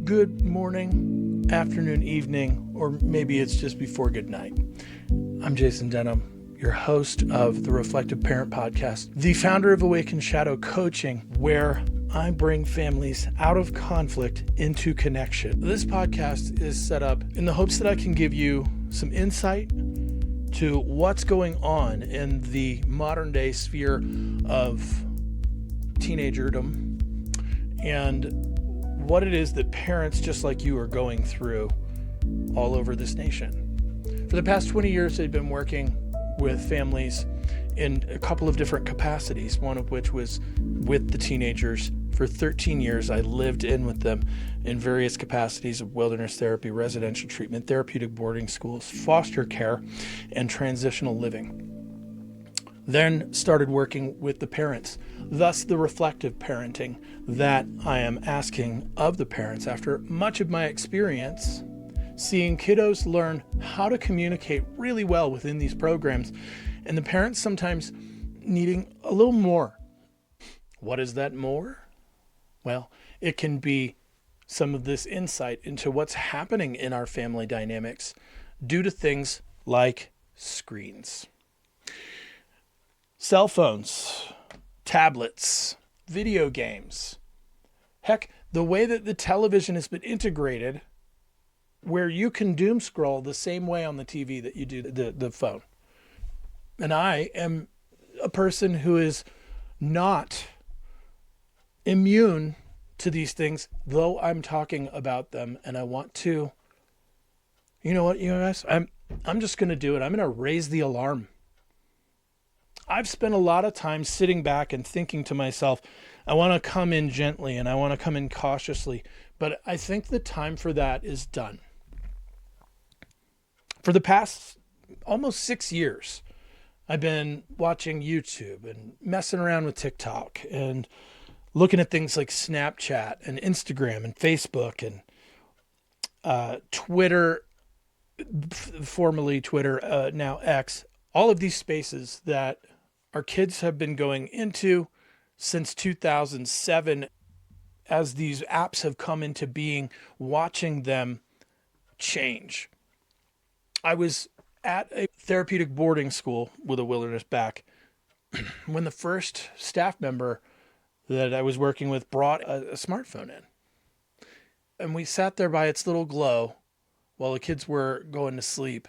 Good morning, afternoon, evening, or maybe it's just before good night. I'm Jason Denham, your host of the Reflective Parent Podcast, the founder of Awaken Shadow Coaching, where I bring families out of conflict into connection. This podcast is set up in the hopes that I can give you some insight to what's going on in the modern day sphere of teenagerdom and what it is that parents just like you are going through all over this nation. For the past 20 years, I've been working with families in a couple of different capacities, one of which was with the teenagers. For 13 years, I lived in with them in various capacities of wilderness therapy, residential treatment, therapeutic boarding schools, foster care, and transitional living. Then started working with the parents, thus the reflective parenting that I am asking of the parents after much of my experience seeing kiddos learn how to communicate really well within these programs, and the parents sometimes needing a little more. What is that more? Well, it can be some of this insight into what's happening in our family dynamics due to things like screens. Cell phones, tablets, video games. Heck, the way that the television has been integrated where you can doom scroll the same way on the TV that you do the phone. And I am a person who is not immune to these things, though I'm talking about them, and I want to, you know what, you guys, I'm just going to do it. I'm going to raise the alarm. I've spent a lot of time sitting back and thinking to myself, I want to come in gently and I want to come in cautiously, but I think the time for that is done. For the past almost 6 years, I've been watching YouTube and messing around with TikTok and looking at things like Snapchat and Instagram and Facebook and Twitter, formerly Twitter, now X, all of these spaces that our kids have been going into since 2007 as these apps have come into being, watching them change. I was at a therapeutic boarding school with a wilderness back when the first staff member that I was working with brought a smartphone in. And we sat there by its little glow while the kids were going to sleep,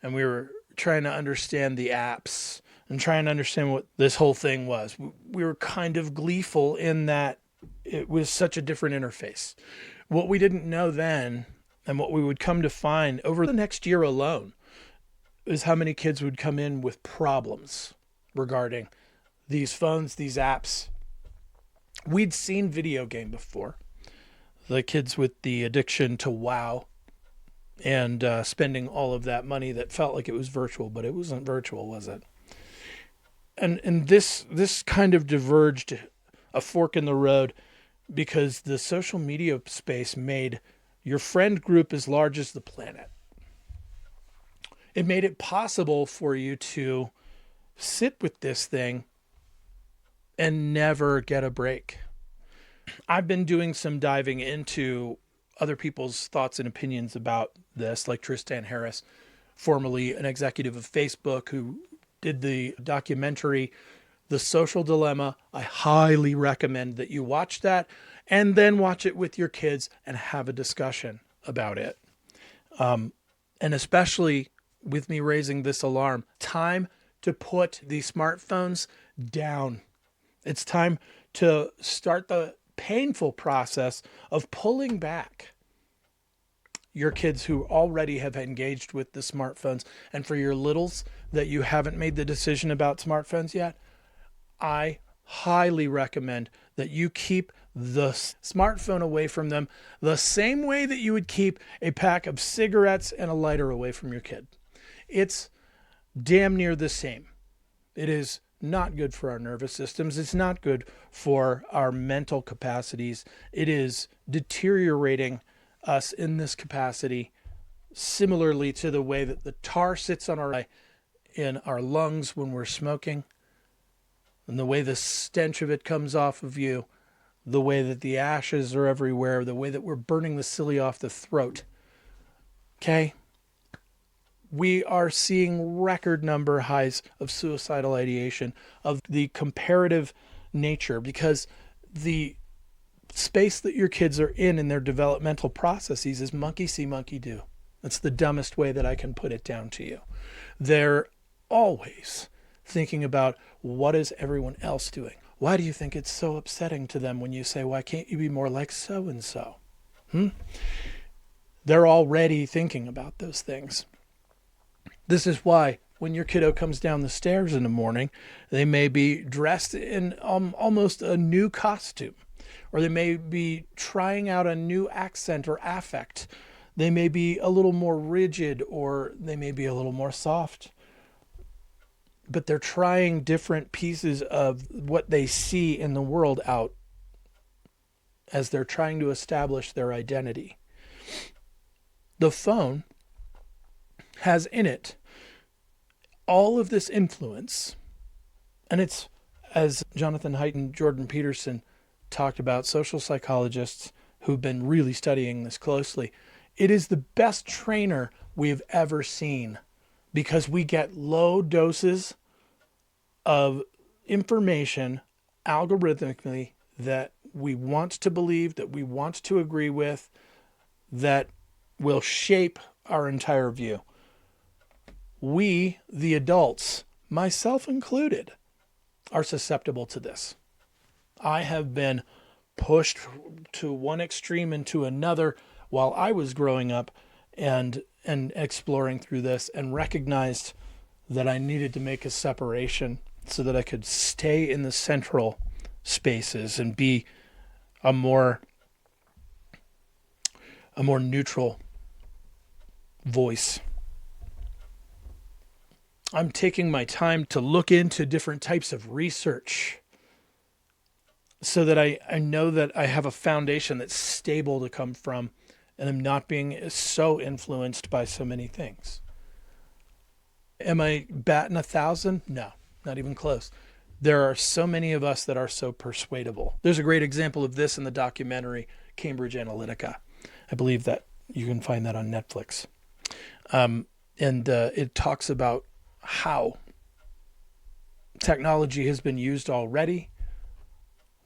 and we were trying to understand the apps and trying to understand what this whole thing was. We were kind of gleeful in that it was such a different interface. What we didn't know then, and what we would come to find over the next year alone, is how many kids would come in with problems regarding these phones, these apps. We'd seen video game before. The kids with the addiction to WoW and spending all of that money that felt like it was virtual, but it wasn't virtual, was it? And this kind of diverged a fork in the road because the social media space made your friend group as large as the planet. It made it possible for you to sit with this thing and never get a break. I've been doing some diving into other people's thoughts and opinions about this, like Tristan Harris, formerly an executive of Facebook, who did the documentary, The Social Dilemma. I highly recommend that you watch that and then watch it with your kids and have a discussion about it. And especially with me raising this alarm, time to put the smartphones down. It's time to start the painful process of pulling back your kids who already have engaged with the smartphones. And for your littles that you haven't made the decision about smartphones yet, I highly recommend that you keep the smartphone away from them the same way that you would keep a pack of cigarettes and a lighter away from your kid. It's damn near the same. It is not good for our nervous systems. It's not good for our mental capacities. It is deteriorating us in this capacity, similarly to the way that the tar sits on in our lungs when we're smoking, and the way the stench of it comes off of you. the way that the ashes are everywhere, the way that we're burning the silly off the throat. Okay? We are seeing record number highs of suicidal ideation, of the comparative nature, because the space that your kids are in their developmental processes is monkey see, monkey do. That's the dumbest way that I can put it down to you. They're always thinking about, what is everyone else doing? Why do you think it's so upsetting to them when you say, why can't you be more like so-and-so? They're already thinking about those things. This is why when your kiddo comes down the stairs in the morning, they may be dressed in almost a new costume, or they may be trying out a new accent or affect. They may be a little more rigid, or they may be a little more soft. But they're trying different pieces of what they see in the world out as they're trying to establish their identity. The phone has in it all of this influence, and it's, as Jonathan Haidt and Jordan Peterson talked about, social psychologists who've been really studying this closely, it is the best trainer we've ever seen, because we get low doses of information algorithmically that we want to believe, that we want to agree with, that will shape our entire view. We, the adults, myself included, are susceptible to this. I have been pushed to one extreme and to another while I was growing up and exploring through this, and recognized that I needed to make a separation so that I could stay in the central spaces and be a more neutral voice. I'm taking my time to look into different types of research so that I know that I have a foundation that's stable to come from, and I'm not being so influenced by so many things. Am I batting 1,000? No, not even close. There are so many of us that are so persuadable. There's a great example of this in the documentary Cambridge Analytica. I believe that you can find that on Netflix. And it talks about how technology has been used already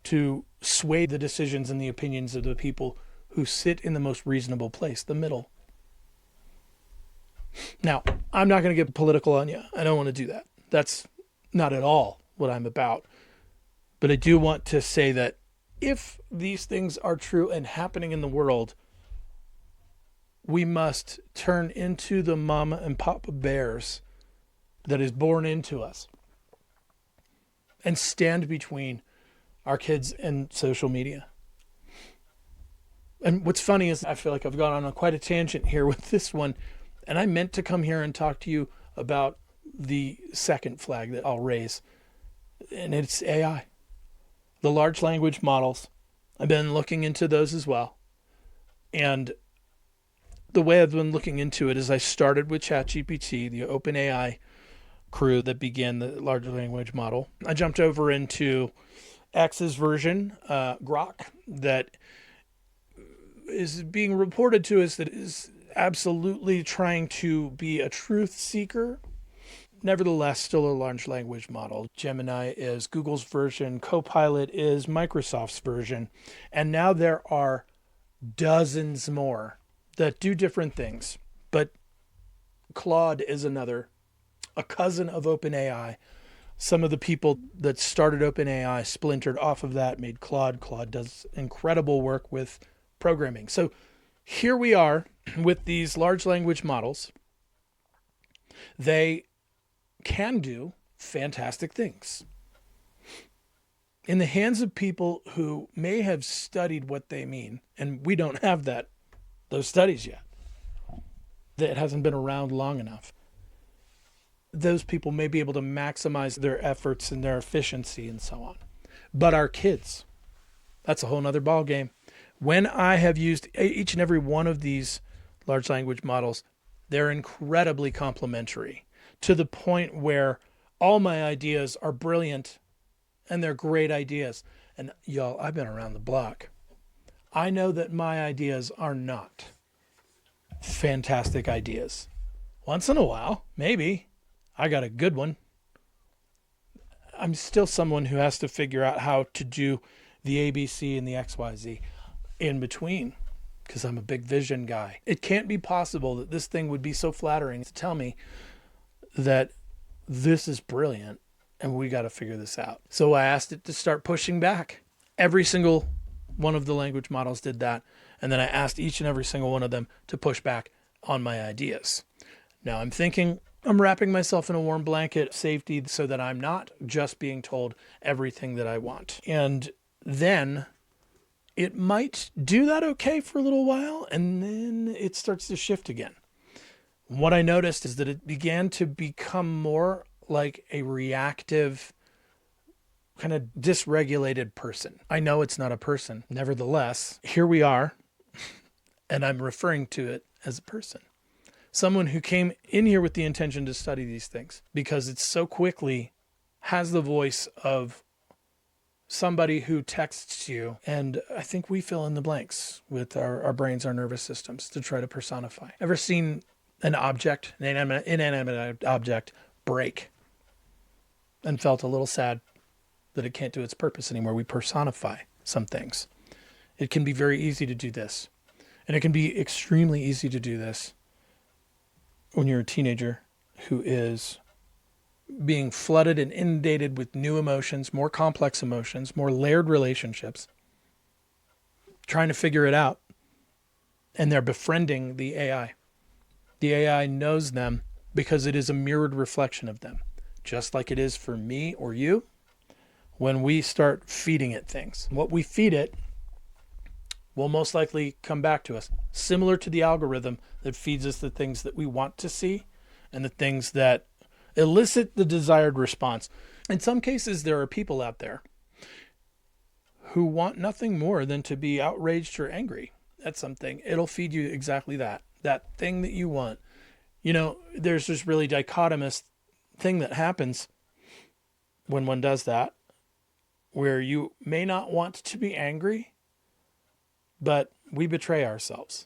to sway the decisions and the opinions of the people who sit in the most reasonable place, the middle. Now, I'm not going to get political on you. I don't want to do that. That's not at all what I'm about. But I do want to say that if these things are true and happening in the world, we must turn into the mama and papa bears that is born into us and stand between our kids and social media. And what's funny is I feel like I've gone on quite a tangent here with this one, and I meant to come here and talk to you about the second flag that I'll raise, and it's AI. The large language models. I've been looking into those as well. And the way I've been looking into it is I started with ChatGPT, the OpenAI crew that began the large language model. I jumped over into X's version, Grok, that is being reported to us that is absolutely trying to be a truth seeker. Nevertheless, still a large language model. Gemini is Google's version. Copilot is Microsoft's version. And now there are dozens more that do different things. But Claude is another, a cousin of OpenAI. Some of the people that started OpenAI splintered off of that, made Claude. Claude does incredible work with programming. So here we are with these large language models. They can do fantastic things. In the hands of people who may have studied what they mean, and we don't have those studies yet. That hasn't been around long enough. Those people may be able to maximize their efforts and their efficiency and so on. But our kids, that's a whole nother ball game. When I have used each and every one of these large language models, they're incredibly complementary, to the point where all my ideas are brilliant and they're great ideas. And y'all, I've been around the block. I know that my ideas are not fantastic ideas. Once in a while, maybe, I got a good one. I'm still someone who has to figure out how to do the ABC and the XYZ in between, because I'm a big vision guy. It can't be possible that this thing would be so flattering to tell me that this is brilliant and we got to figure this out. So I asked it to start pushing back. Every single one of the language models did that. And then I asked each and every single one of them to push back on my ideas. Now I'm thinking I'm wrapping myself in a warm blanket of safety so that I'm not just being told everything that I want. And then it might do that okay for a little while, and then it starts to shift again. What I noticed is that it began to become more like a reactive, kind of dysregulated person. I know it's not a person. Nevertheless, here we are, and I'm referring to it as a person. Someone who came in here with the intention to study these things, because it so quickly has the voice of somebody who texts you, and I think we fill in the blanks with our brains, our nervous systems, to try to personify. Ever seen an object, an inanimate object, break and felt a little sad that it can't do its purpose anymore? We personify some things. It can be very easy to do this, and it can be extremely easy to do this when you're a teenager who is being flooded and inundated with new emotions, more complex emotions, more layered relationships, trying to figure it out. And they're befriending the AI. The AI knows them because it is a mirrored reflection of them, just like it is for me or you when we start feeding it things. What we feed it will most likely come back to us, similar to the algorithm that feeds us the things that we want to see and the things that elicit the desired response. In some cases, there are people out there who want nothing more than to be outraged or angry at something. It'll feed you exactly that thing that you want. You know, there's this really dichotomous thing that happens when one does that, where you may not want to be angry, but we betray ourselves.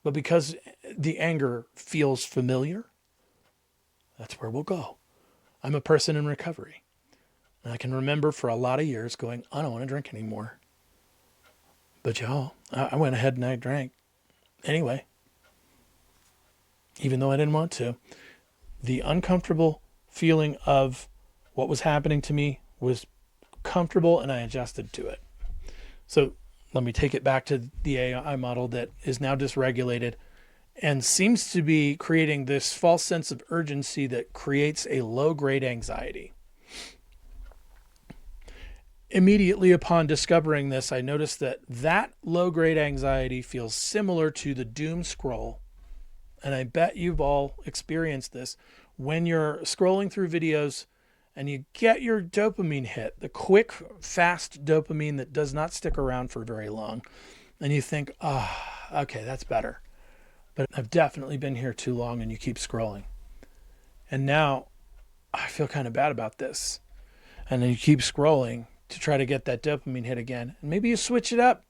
But because the anger feels familiar, that's where we'll go. I'm a person in recovery. And I can remember for a lot of years going, I don't want to drink anymore. But y'all, I went ahead and I drank anyway. Even though I didn't want to. The uncomfortable feeling of what was happening to me was comfortable, and I adjusted to it. So let me take it back to the AI model that is now dysregulated and seems to be creating this false sense of urgency that creates a low-grade anxiety. Immediately upon discovering this, I noticed that low-grade anxiety feels similar to the doom scroll. And I bet you've all experienced this when you're scrolling through videos and you get your dopamine hit, the quick, fast dopamine that does not stick around for very long. And you think, okay, that's better. But I've definitely been here too long, and you keep scrolling. And now I feel kind of bad about this. And then you keep scrolling to try to get that dopamine hit again. And maybe you switch it up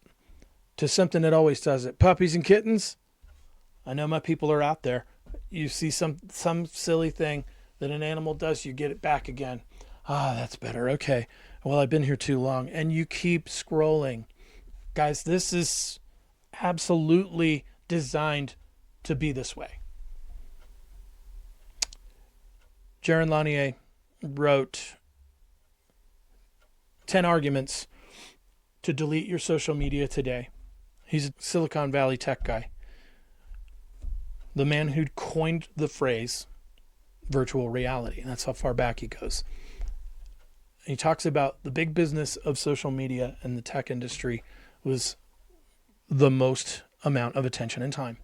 to something that always does it. Puppies and kittens. I know my people are out there. You see some silly thing that an animal does, you get it back again. That's better. Okay. Well, I've been here too long. And you keep scrolling. Guys, this is absolutely designed to be this way. Jaron Lanier wrote 10 arguments to delete your social media today. He's a Silicon Valley tech guy. The man who coined the phrase virtual reality. And that's how far back he goes. He talks about the big business of social media and the tech industry was the most amount of attention and time.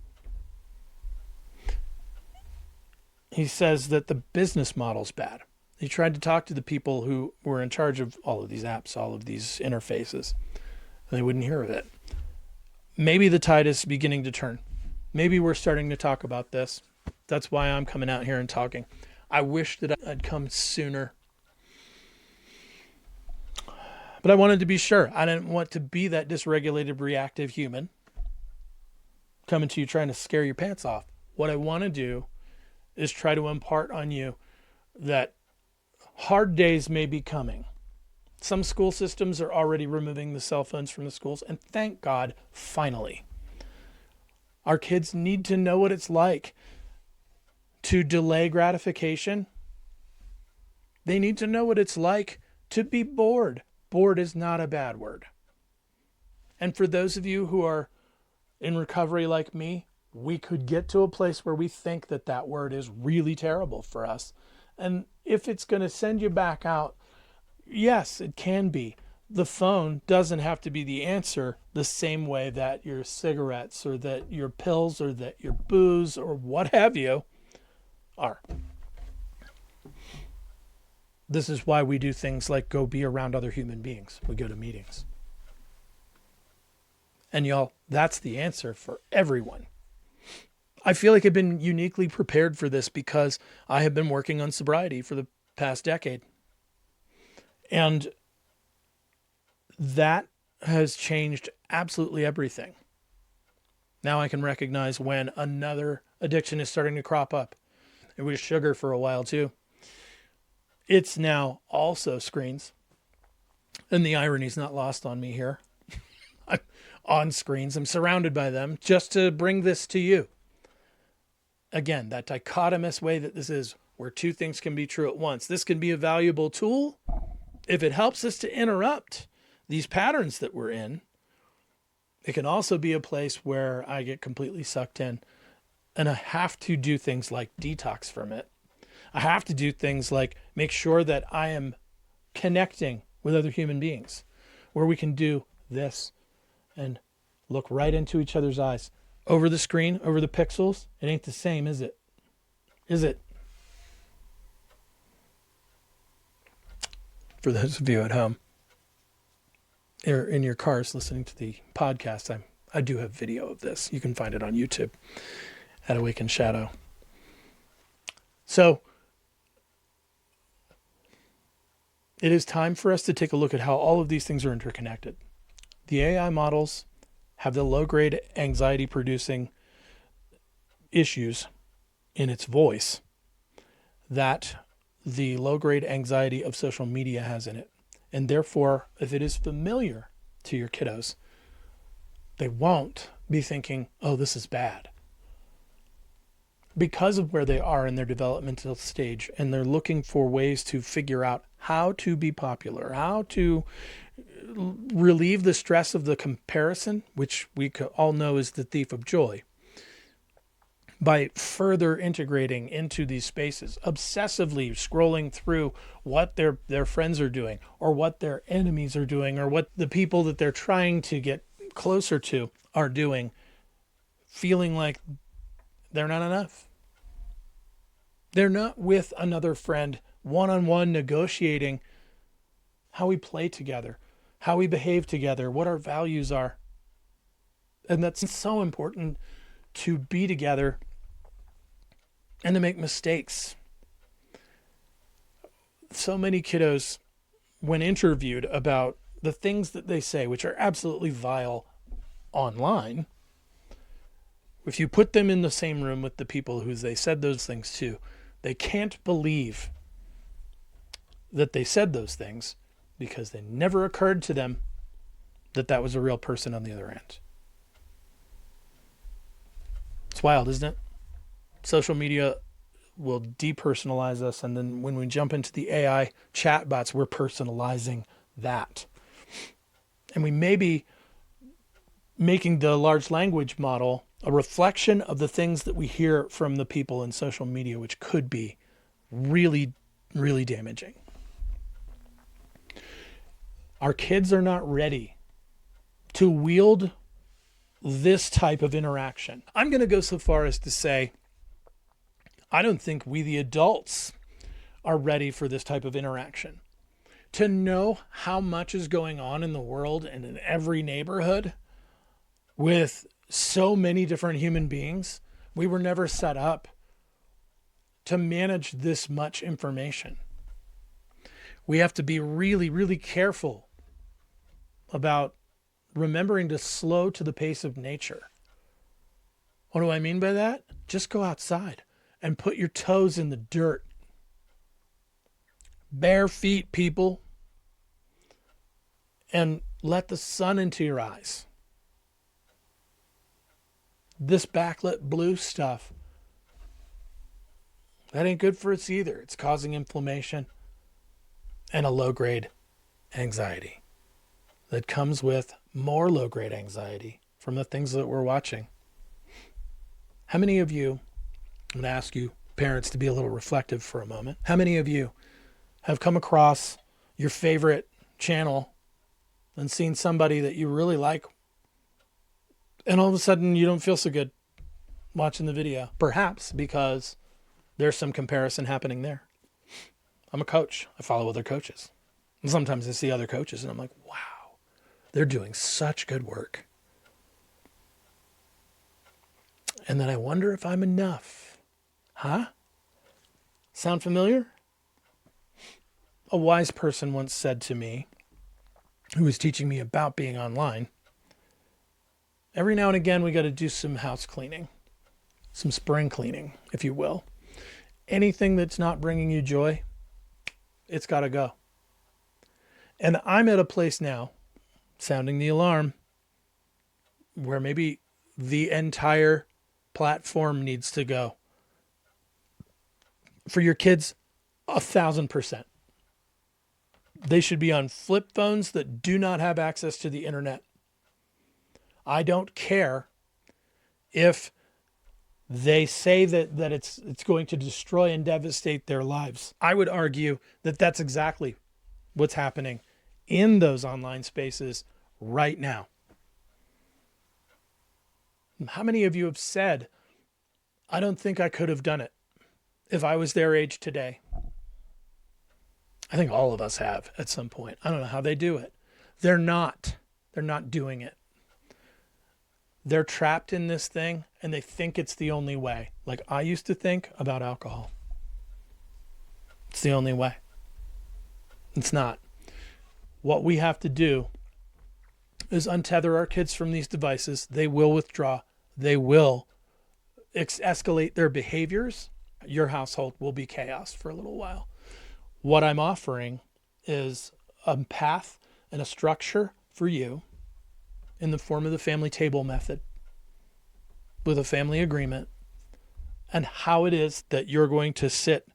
He says that the business model's bad. He tried to talk to the people who were in charge of all of these apps, all of these interfaces. And they wouldn't hear of it. Maybe the tide is beginning to turn. Maybe we're starting to talk about this. That's why I'm coming out here and talking. I wish that I'd come sooner. But I wanted to be sure. I didn't want to be that dysregulated, reactive human coming to you trying to scare your pants off. What I want to do is try to impart on you that hard days may be coming. Some school systems are already removing the cell phones from the schools, and thank God, finally. Our kids need to know what it's like to delay gratification. They need to know what it's like to be bored. Bored is not a bad word. And for those of you who are in recovery like me, we could get to a place where we think that that word is really terrible for us. And if it's going to send you back out, yes, it can be. The phone doesn't have to be the answer the same way that your cigarettes or that your pills or that your booze or what have you are. This is why we do things like go be around other human beings. We go to meetings. And y'all, that's the answer for everyone. I feel like I've been uniquely prepared for this because I have been working on sobriety for the past decade. And that has changed absolutely everything. Now I can recognize when another addiction is starting to crop up. It was sugar for a while too. It's now also screens. And the irony is not lost on me here. I'm on screens. I'm surrounded by them just to bring this to you. Again, that dichotomous way that this is, where two things can be true at once. This can be a valuable tool if it helps us to interrupt these patterns that we're in. It can also be a place where I get completely sucked in and I have to do things like detox from it. I have to do things like make sure that I am connecting with other human beings where we can do this and look right into each other's eyes. Over the screen, over the pixels, it ain't the same, is it? Is it? For those of you at home, or in your cars listening to the podcast, I do have video of this. You can find it on YouTube at Awaken Shadow. So, it is time for us to take a look at how all of these things are interconnected. The AI models have the low-grade anxiety-producing issues in its voice that the low-grade anxiety of social media has in it. And therefore, if it is familiar to your kiddos, they won't be thinking, oh, this is bad. Because of where they are in their developmental stage, and they're looking for ways to figure out how to be popular, how to relieve the stress of the comparison, which we all know is the thief of joy, by further integrating into these spaces, obsessively scrolling through what their friends are doing or what their enemies are doing or what the people that they're trying to get closer to are doing, feeling like they're not enough. They're not with another friend, one-on-one negotiating how we play together, how we behave together, what our values are. And that's so important, to be together and to make mistakes. So many kiddos, when interviewed about the things that they say, which are absolutely vile online, if you put them in the same room with the people who they said those things to, they can't believe that they said those things because they never occurred to them that that was a real person on the other end. It's wild, isn't it? Social media will depersonalize us, and then when we jump into the AI chatbots, we're personalizing that. And we may be making the large language model a reflection of the things that we hear from the people in social media, which could be really, really damaging. Our kids are not ready to wield this type of interaction. I'm going to go so far as to say, I don't think we, the adults, are ready for this type of interaction. To know how much is going on in the world and in every neighborhood with so many different human beings, we were never set up to manage this much information. We have to be really, really careful about remembering to slow to the pace of nature. What do I mean by that? Just go outside and put your toes in the dirt. Bare feet, people. And let the sun into your eyes. This backlit blue stuff, that ain't good for us either. It's causing inflammation and a low-grade anxiety that comes with more low-grade anxiety from the things that we're watching. How many of you, I'm going to ask you parents to be a little reflective for a moment. How many of you have come across your favorite channel and seen somebody that you really like, and all of a sudden you don't feel so good watching the video? Perhaps because there's some comparison happening there. I'm a coach. I follow other coaches. And sometimes I see other coaches and I'm like, wow, they're doing such good work. And then I wonder if I'm enough. Huh? Sound familiar? A wise person once said to me, who was teaching me about being online, every now and again we got to do some house cleaning, some spring cleaning, if you will. Anything that's not bringing you joy, it's got to go. And I'm at a place now, sounding the alarm, where maybe the entire platform needs to go. For your kids, 1,000%. They should be on flip phones that do not have access to the internet. I don't care if they say that it's going to destroy and devastate their lives. I would argue that that's exactly what's happening in those online spaces right now. How many of you have said, I don't think I could have done it if I was their age today? I think all of us have at some point. I don't know how they do it. They're not doing it. They're trapped in this thing and they think it's the only way. Like I used to think about alcohol. It's the only way. It's not. What we have to do is untether our kids from these devices. They will withdraw. They will escalate their behaviors. Your household will be chaos for a little while. What I'm offering is a path and a structure for you in the form of the family table method with a family agreement and how it is that you're going to sit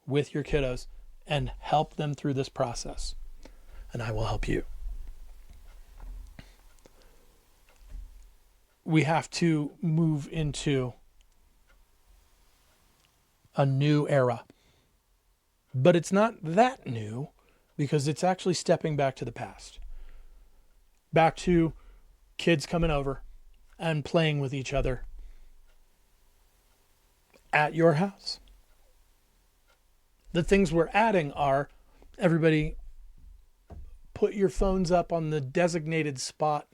with your kiddos and help them through this process. And I will help you. We have to move into a new era. But it's not that new because it's actually stepping back to the past. Back to kids coming over and playing with each other at your house. The things we're adding are everybody put your phones up on the designated spot.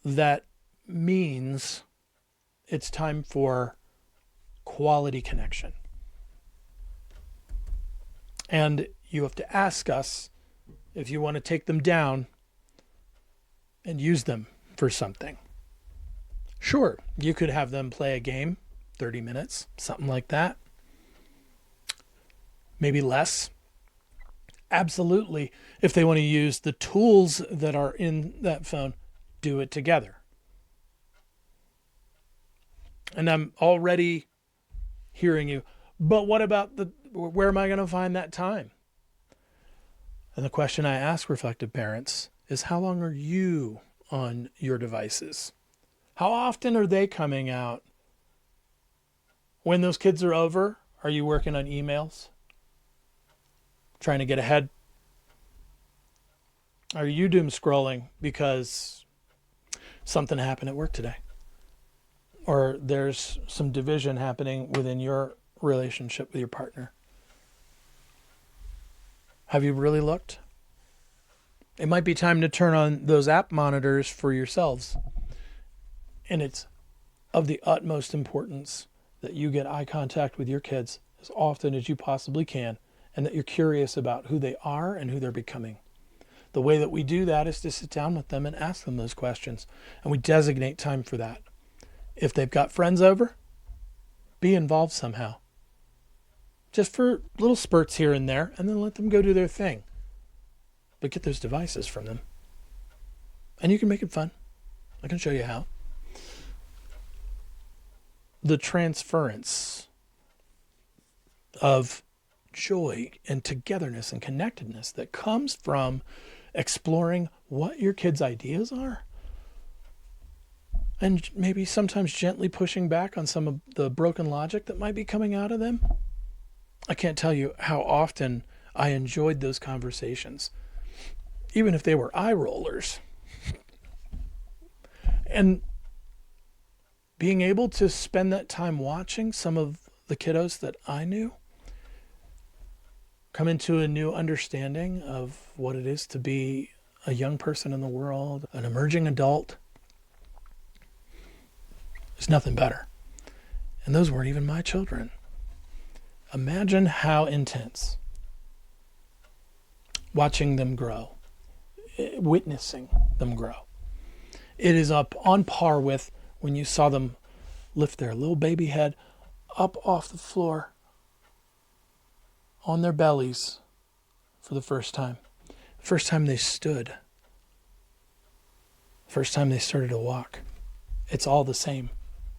That means it's time for quality connection. And you have to ask us if you want to take them down and use them for something. Sure, you could have them play a game, 30 minutes, something like that. Maybe less. Absolutely. If they want to use the tools that are in that phone, do it together. And I'm already hearing you, but what about where am I going to find that time? And the question I ask reflective parents is, how long are you on your devices? How often are they coming out? When those kids are over, are you working on emails? Trying to get ahead? Are you doom scrolling because something happened at work today? Or there's some division happening within your relationship with your partner? Have you really looked? It might be time to turn on those app monitors for yourselves. And it's of the utmost importance that you get eye contact with your kids as often as you possibly can, and that you're curious about who they are and who they're becoming. the way that we do that is to sit down with them and ask them those questions. And we designate time for that. If they've got friends over, be involved somehow. Just for little spurts here and there, and then let them go do their thing. But get those devices from them. And you can make it fun. I can show you how. The transference of joy and togetherness and connectedness that comes from exploring what your kids' ideas are, and maybe sometimes gently pushing back on some of the broken logic that might be coming out of them. I can't tell you how often I enjoyed those conversations, even if they were eye rollers. And being able to spend that time watching some of the kiddos that I knew come into a new understanding of what it is to be a young person in the world, an emerging adult, there's nothing better. And those weren't even my children. Imagine how intense watching them grow, witnessing them grow. It is up on par with when you saw them lift their little baby head up off the floor on their bellies for the first time. First time they stood. First time they started to walk. It's all the same.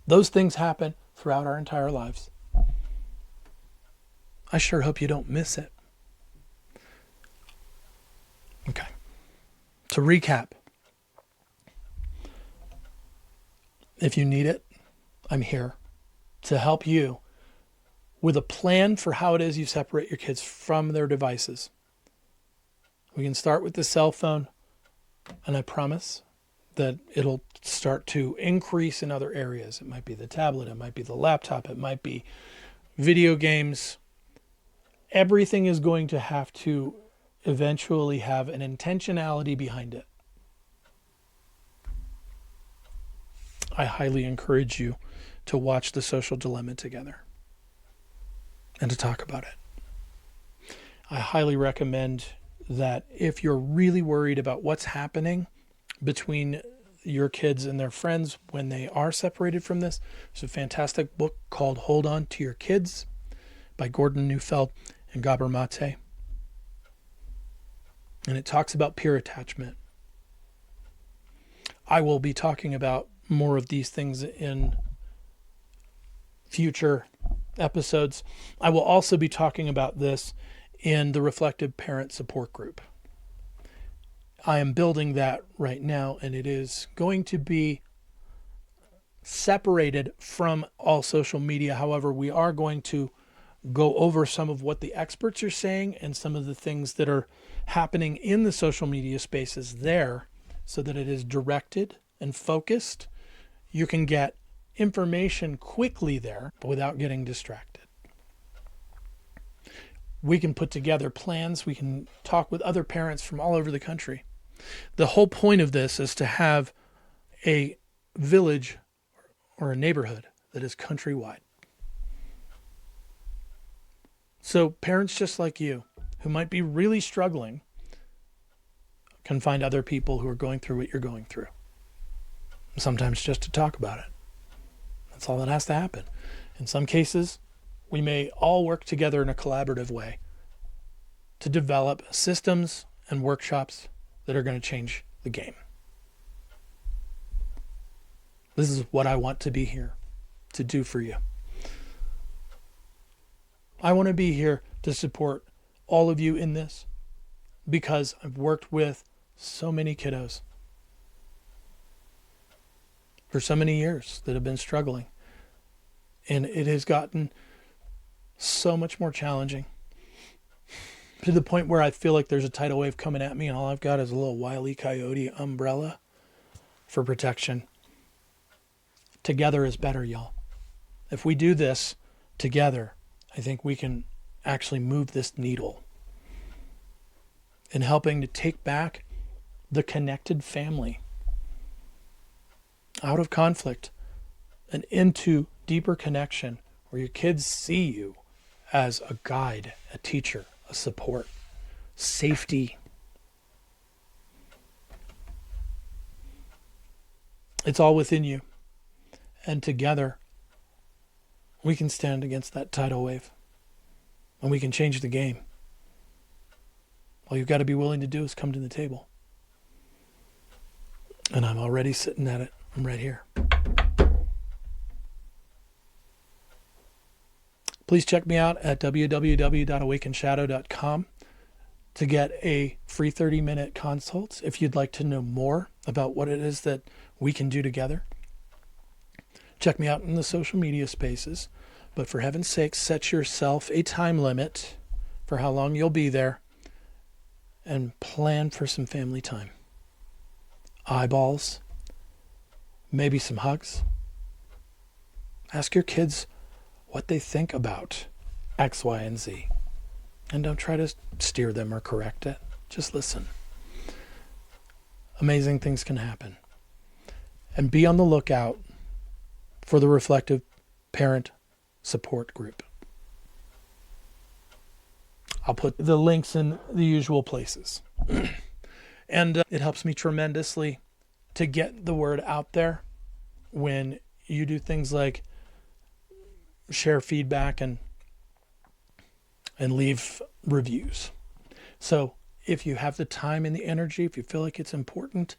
Those things happen throughout our entire lives. I sure hope you don't miss it. Okay. To recap, if you need it, I'm here to help you with a plan for how it is you separate your kids from their devices. We can start with the cell phone, and I promise that it'll start to increase in other areas. It might be the tablet, it might be the laptop, it might be video games. Everything is going to have to eventually have an intentionality behind it. I highly encourage you to watch The Social Dilemma together and to talk about it. I highly recommend that if you're really worried about what's happening between your kids and their friends when they are separated from this, there's a fantastic book called Hold On to Your Kids by Gordon Neufeld and Gabor. And it talks about peer attachment. I will be talking about more of these things in future episodes. I will also be talking about this in the Reflective Parent Support Group. I am building that right now, and it is going to be separated from all social media. However, we are going to go over some of what the experts are saying and some of the things that are happening in the social media spaces there so that it is directed and focused. You can get information quickly there without getting distracted. We can put together plans. We can talk with other parents from all over the country. The whole point of this is to have a village or a neighborhood that is countrywide. So parents just like you, who might be really struggling, can find other people who are going through what you're going through. Sometimes just to talk about it. That's all that has to happen. In some cases, we may all work together in a collaborative way to develop systems and workshops that are going to change the game. This is what I want to be here to do for you. I want to be here to support all of you in this because I've worked with so many kiddos for so many years that have been struggling. And it has gotten so much more challenging to the point where I feel like there's a tidal wave coming at me and all I've got is a little Wile E. Coyote umbrella for protection. Together is better, y'all. If we do this together, I think we can actually move this needle in helping to take back the connected family out of conflict and into deeper connection where your kids see you as a guide, a teacher, a support, safety, It's all within you. And together, we can stand against that tidal wave. And we can change the game. All you've got to be willing to do is come to the table. And I'm already sitting at it. I'm right here. Please check me out at www.awakenshadow.com to get a free 30-minute consult if you'd like to know more about what it is that we can do together. Check me out in the social media spaces. But for heaven's sake, set yourself a time limit for how long you'll be there and plan for some family time. Eyeballs, maybe some hugs. Ask your kids what they think about X, Y, and Z. And don't try to steer them or correct it. Just listen. Amazing things can happen. And be on the lookout for the Reflective Parent Support Group. I'll put the links in the usual places. And it helps me tremendously to get the word out there when you do things like share feedback and leave reviews. So if you have the time and the energy, if you feel like it's important,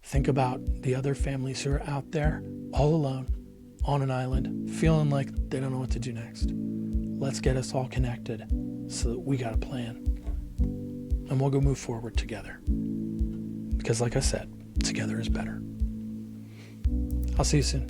think about the other families who are out there all alone on an island, feeling like they don't know what to do next. Let's get us all connected so that we got a plan. And we'll go move forward together. Because like I said, together is better. I'll see you soon.